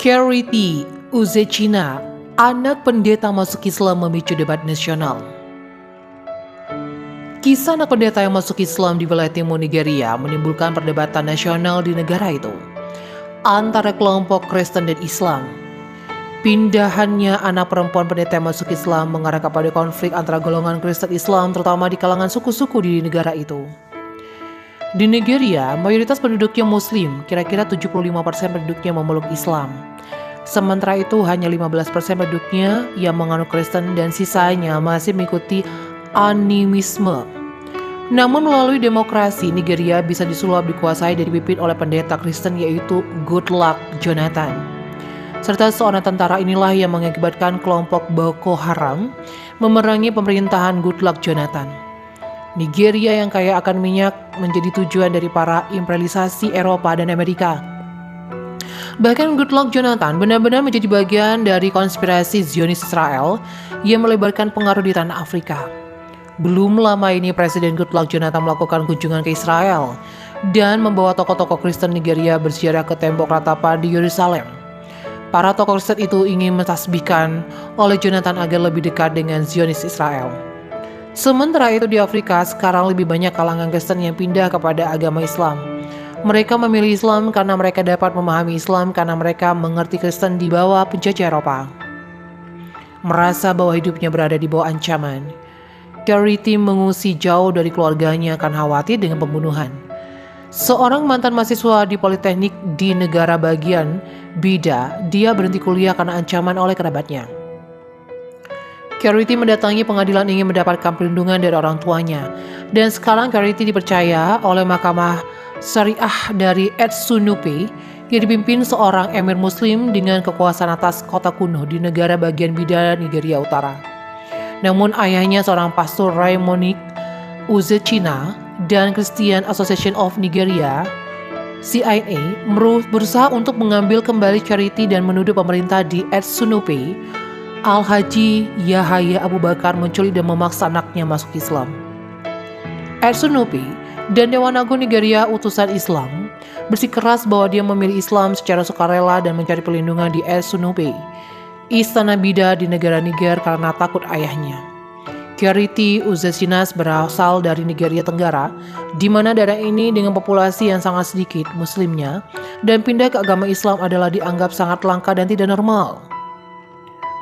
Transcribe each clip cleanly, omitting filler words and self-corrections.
Charity Uzechina, anak pendeta masuk Islam memicu debat nasional. Kisah anak pendeta yang masuk Islam di wilayah timur Nigeria menimbulkan perdebatan nasional di negara itu antara kelompok Kristen dan Islam. Pindahannya anak perempuan pendeta yang masuk Islam mengarah kepada konflik antara golongan Kristen Islam terutama di kalangan suku-suku di negara itu. Di Nigeria, mayoritas penduduknya Muslim, kira-kira 75% penduduknya memeluk Islam. Sementara itu hanya 15% penduduknya yang menganut Kristen dan sisanya masih mengikuti animisme. Namun melalui demokrasi, Nigeria bisa disulap dikuasai dan dipimpin oleh pendeta Kristen yaitu Goodluck Jonathan. Serta seorang tentara inilah yang mengakibatkan kelompok Boko Haram memerangi pemerintahan Goodluck Jonathan. Nigeria yang kaya akan minyak menjadi tujuan dari para imperialisasi Eropa dan Amerika. Bahkan Goodluck Jonathan benar-benar menjadi bagian dari konspirasi Zionis Israel yang melebarkan pengaruh di tanah Afrika. Belum lama ini Presiden Goodluck Jonathan melakukan kunjungan ke Israel dan membawa tokoh-tokoh Kristen Nigeria berziarah ke tembok ratapan di Yerusalem. Para tokoh Kristen itu ingin mentasbihkan oleh Jonathan agar lebih dekat dengan Zionis Israel. Sementara itu di Afrika sekarang lebih banyak kalangan Kristen yang pindah kepada agama Islam. Mereka memilih Islam karena mereka dapat memahami Islam karena mereka mengerti Kristen di bawah penjajah Eropa. Merasa bahwa hidupnya berada di bawah ancaman, Charity mengungsi jauh dari keluarganya karena khawatir dengan pembunuhan. Seorang mantan mahasiswa di Politeknik di negara bagian Bida, dia berhenti kuliah karena ancaman oleh kerabatnya. Charity mendatangi pengadilan ingin mendapatkan perlindungan dari orang tuanya. Dan sekarang Charity dipercaya oleh Mahkamah Syariah dari Etsunupe yang dipimpin seorang emir muslim dengan kekuasaan atas kota kuno di negara bagian Bida, Nigeria Utara. Namun ayahnya seorang pastor Raymonic Uzechina dan Christian Association of Nigeria CIA berusaha untuk mengambil kembali Charity dan menuduh pemerintah di Etsunupe Al-Haji Yahaya Abu Bakar menculik dan memaksa anaknya masuk Islam. Etsunupe dan Dewan Agung Nigeria utusan Islam bersikeras bahwa dia memilih Islam secara sukarela dan mencari perlindungan di Etsunupe, istana Bida di negara Niger karena takut ayahnya. Charity Uzechina berasal dari Nigeria Tenggara, di mana daerah ini dengan populasi yang sangat sedikit muslimnya dan pindah ke agama Islam adalah dianggap sangat langka dan tidak normal.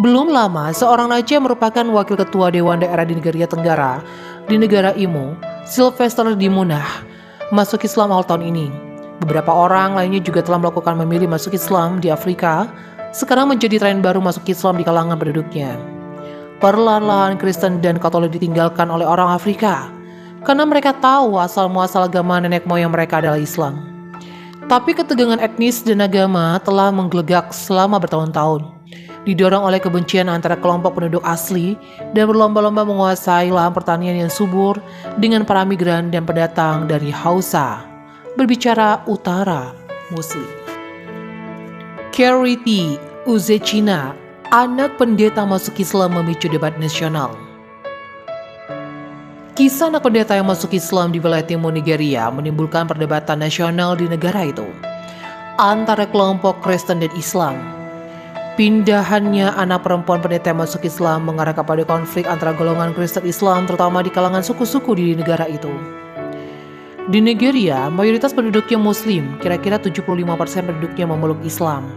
Belum lama, seorang raja yang merupakan wakil ketua Dewan Daerah di Nigeria Tenggara di negara Imo, Sylvester Dimunah, masuk Islam awal tahun ini. Beberapa orang lainnya juga telah melakukan memilih masuk Islam di Afrika, sekarang menjadi tren baru masuk Islam di kalangan penduduknya. Perlahan-lahan Kristen dan Katolik ditinggalkan oleh orang Afrika, karena mereka tahu asal-muasal agama nenek moyang mereka adalah Islam. Tapi ketegangan etnis dan agama telah menggelegak selama bertahun-tahun, didorong oleh kebencian antara kelompok penduduk asli dan berlomba-lomba menguasai lahan pertanian yang subur dengan para migran dan pendatang dari Hausa, berbicara utara Muslim. Charity Uzechina, anak pendeta masuk Islam memicu debat nasional. Kisah anak pendeta yang masuk Islam di wilayah timur Nigeria menimbulkan perdebatan nasional di negara itu antara kelompok Kristen dan Islam. Pindahannya anak perempuan pendeta yang masuk Islam mengarah kepada konflik antara golongan Kristen Islam terutama di kalangan suku-suku di negara itu. Di Nigeria, mayoritas penduduknya Muslim, kira-kira 75% penduduknya memeluk Islam.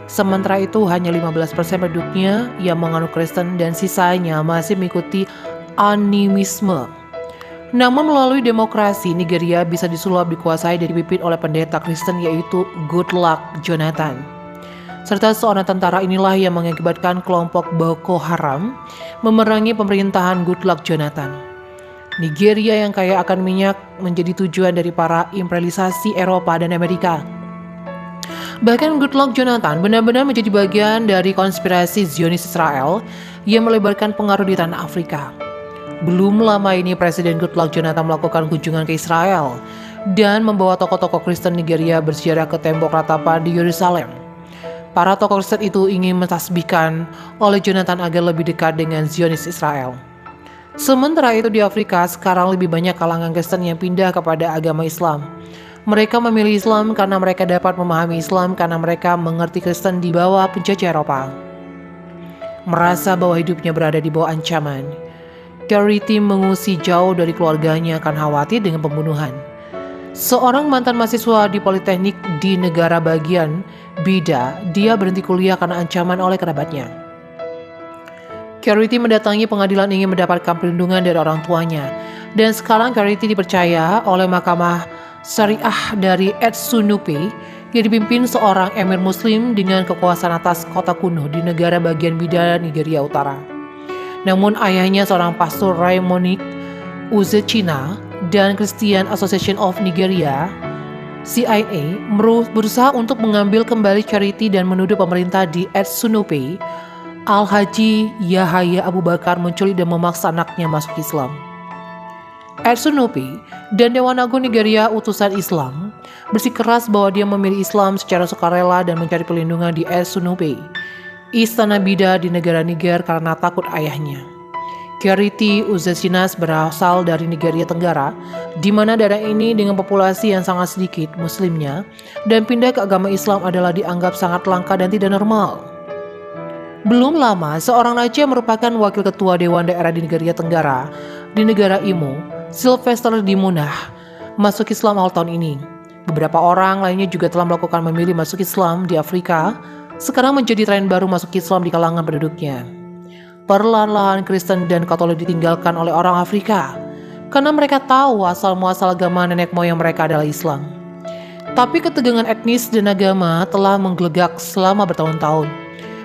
Sementara itu hanya 15% penduduknya yang menganut Kristen dan sisanya masih mengikuti animisme. Namun melalui demokrasi, Nigeria bisa disulap dikuasai dan dipimpin oleh pendeta Kristen yaitu Goodluck Jonathan. Serta seorang tentara inilah yang mengakibatkan kelompok Boko Haram memerangi pemerintahan Goodluck Jonathan. Nigeria yang kaya akan minyak menjadi tujuan dari para imperialisasi Eropa dan Amerika. Bahkan Goodluck Jonathan benar-benar menjadi bagian dari konspirasi Zionis Israel yang melebarkan pengaruh di tanah Afrika. Belum lama ini Presiden Goodluck Jonathan melakukan kunjungan ke Israel dan membawa tokoh-tokoh Kristen Nigeria berziarah ke tembok ratapan di Yerusalem. Para tokoh Kristen itu ingin mentasbihkan oleh Jonathan agar lebih dekat dengan Zionis Israel. Sementara itu di Afrika sekarang lebih banyak kalangan Kristen yang pindah kepada agama Islam. Mereka memilih Islam karena mereka dapat memahami Islam karena mereka mengerti Kristen di bawah penjajah Eropa. Merasa bahwa hidupnya berada di bawah ancaman, Charity mengungsi jauh dari keluarganya karena khawatir dengan pembunuhan. Seorang mantan mahasiswa di Politeknik di negara bagian Bida, dia berhenti kuliah karena ancaman oleh kerabatnya. Charity mendatangi pengadilan ingin mendapatkan perlindungan dari orang tuanya, dan sekarang Charity dipercaya oleh Mahkamah Syariah dari Etsunupe yang dipimpin seorang emir muslim dengan kekuasaan atas kota kuno di negara bagian Bida, Nigeria Utara. Namun ayahnya seorang pastor Raymond Uzechina dan Christian Association of Nigeria CIA berusaha untuk mengambil kembali Charity dan menuduh pemerintah di Etsunupe Al-Haji Yahaya Abu Bakar menculik dan memaksa anaknya masuk Islam. Etsunupe dan Dewan Agung Nigeria utusan Islam bersikeras bahwa dia memilih Islam secara sukarela dan mencari perlindungan di Etsunupe, istana Bida di negara Niger karena takut ayahnya. Charity Uzesinas berasal dari Nigeria Tenggara, di mana daerah ini dengan populasi yang sangat sedikit muslimnya, dan pindah ke agama Islam adalah dianggap sangat langka dan tidak normal. Belum lama, seorang raja merupakan wakil ketua Dewan Daerah di Nigeria Tenggara, di negara Imo, Sylvester Dimunah, masuk Islam awal tahun ini. Beberapa orang lainnya juga telah melakukan memilih masuk Islam di Afrika, sekarang menjadi tren baru masuk Islam di kalangan penduduknya. Perlahan-lahan Kristen dan Katolik ditinggalkan oleh orang Afrika karena mereka tahu asal-muasal agama nenek moyang mereka adalah Islam. Tapi ketegangan etnis dan agama telah menggelegak selama bertahun-tahun,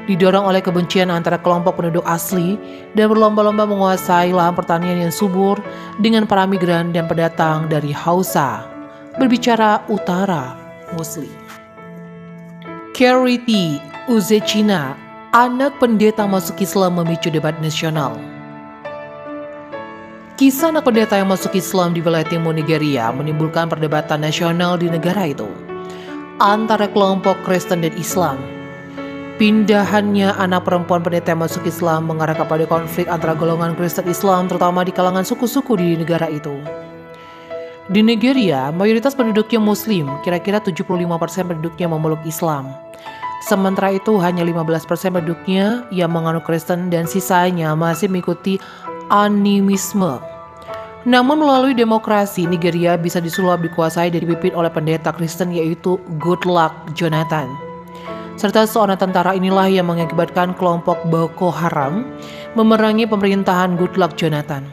didorong oleh kebencian antara kelompok penduduk asli dan berlomba-lomba menguasai lahan pertanian yang subur dengan para migran dan pendatang dari Hausa, berbicara utara Muslim. Charity Uzechina, anak pendeta masuk Islam memicu debat nasional. Kisah anak pendeta yang masuk Islam di wilayah timur Nigeria menimbulkan perdebatan nasional di negara itu antara kelompok Kristen dan Islam. Pindahannya anak perempuan pendeta yang masuk Islam mengarah kepada konflik antara golongan Kristen Islam terutama di kalangan suku-suku di negara itu. Di Nigeria, mayoritas penduduknya Muslim, kira-kira 75% penduduknya memeluk Islam. Sementara itu hanya 15% penduduknya yang menganut Kristen dan sisanya masih mengikuti animisme. Namun melalui demokrasi, Nigeria bisa disulap dikuasai dan dipimpin oleh pendeta Kristen yaitu Goodluck Jonathan. Serta seorang tentara inilah yang mengakibatkan kelompok Boko Haram memerangi pemerintahan Goodluck Jonathan.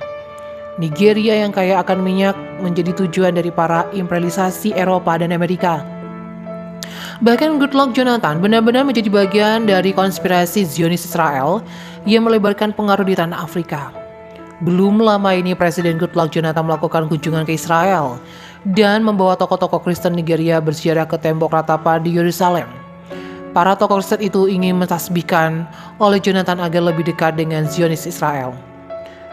Nigeria yang kaya akan minyak menjadi tujuan dari para imperialisasi Eropa dan Amerika. Bahkan Goodluck Jonathan benar-benar menjadi bagian dari konspirasi Zionis Israel yang melebarkan pengaruh di tanah Afrika. Belum lama ini Presiden Goodluck Jonathan melakukan kunjungan ke Israel dan membawa tokoh-tokoh Kristen Nigeria berziarah ke tembok ratapan di Yerusalem. Para tokoh Kristen itu ingin mentasbihkan oleh Jonathan agar lebih dekat dengan Zionis Israel.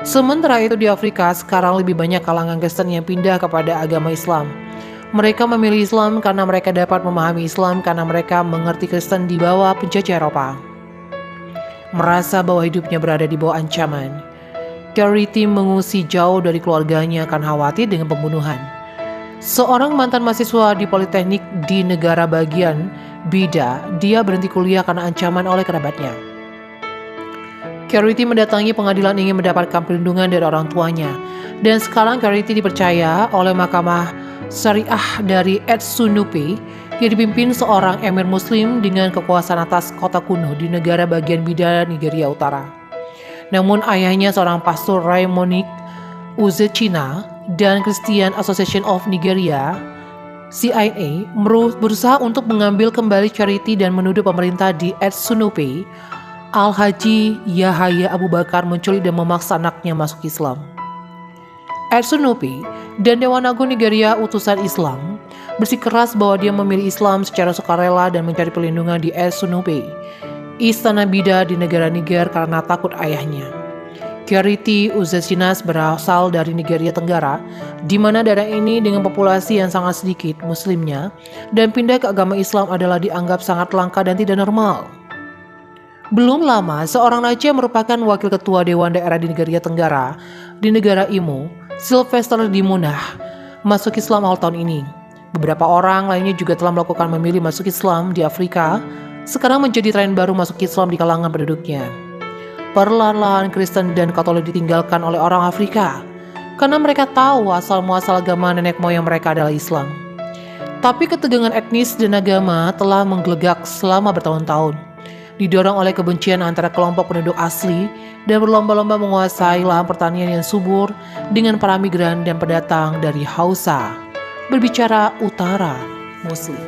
Sementara itu di Afrika sekarang lebih banyak kalangan Kristen yang pindah kepada agama Islam. Mereka memilih Islam karena mereka dapat memahami Islam karena mereka mengerti Kristen di bawah penjajah Eropa. Merasa bahwa hidupnya berada di bawah ancaman, Charity mengungsi jauh dari keluarganya karena khawatir dengan pembunuhan. Seorang mantan mahasiswa di Politeknik di negara bagian Bida, dia berhenti kuliah karena ancaman oleh kerabatnya. Charity mendatangi pengadilan ingin mendapatkan perlindungan dari orang tuanya, dan sekarang Charity dipercaya oleh Mahkamah Syariah dari Etsunupe yang dipimpin seorang emir muslim dengan kekuasaan atas kota kuno di negara bagian Bida, Nigeria Utara. Namun ayahnya seorang pastor Raymond Uzechina dan Christian Association of Nigeria CIA berusaha untuk mengambil kembali Charity dan menuduh pemerintah di Etsunupe Al-Haji Yahaya Abu Bakar menculik dan memaksa anaknya masuk Islam. Etsunupe dan Dewan Agung Nigeria utusan Islam bersikeras bahwa dia memilih Islam secara sukarela dan mencari perlindungan di Etsunupe, istana Bida di negara Niger karena takut ayahnya. Charity Uzesinas berasal dari Nigeria Tenggara, di mana daerah ini dengan populasi yang sangat sedikit muslimnya, dan pindah ke agama Islam adalah dianggap sangat langka dan tidak normal. Belum lama, seorang raja merupakan wakil ketua Dewan Daerah di Nigeria Tenggara, di negara Imo, Sylvester Dimunah, masuk Islam awal tahun ini. Beberapa orang lainnya juga telah melakukan memilih masuk Islam di Afrika, sekarang menjadi tren baru masuk Islam di kalangan penduduknya. Perlahan-lahan Kristen dan Katolik ditinggalkan oleh orang Afrika, karena mereka tahu asal-muasal agama nenek moyang mereka adalah Islam. Tapi ketegangan etnis dan agama telah menggelegak selama bertahun-tahun, didorong oleh kebencian antara kelompok penduduk asli dan berlomba-lomba menguasai lahan pertanian yang subur dengan para migran dan pendatang dari Hausa, berbicara utara Muslim.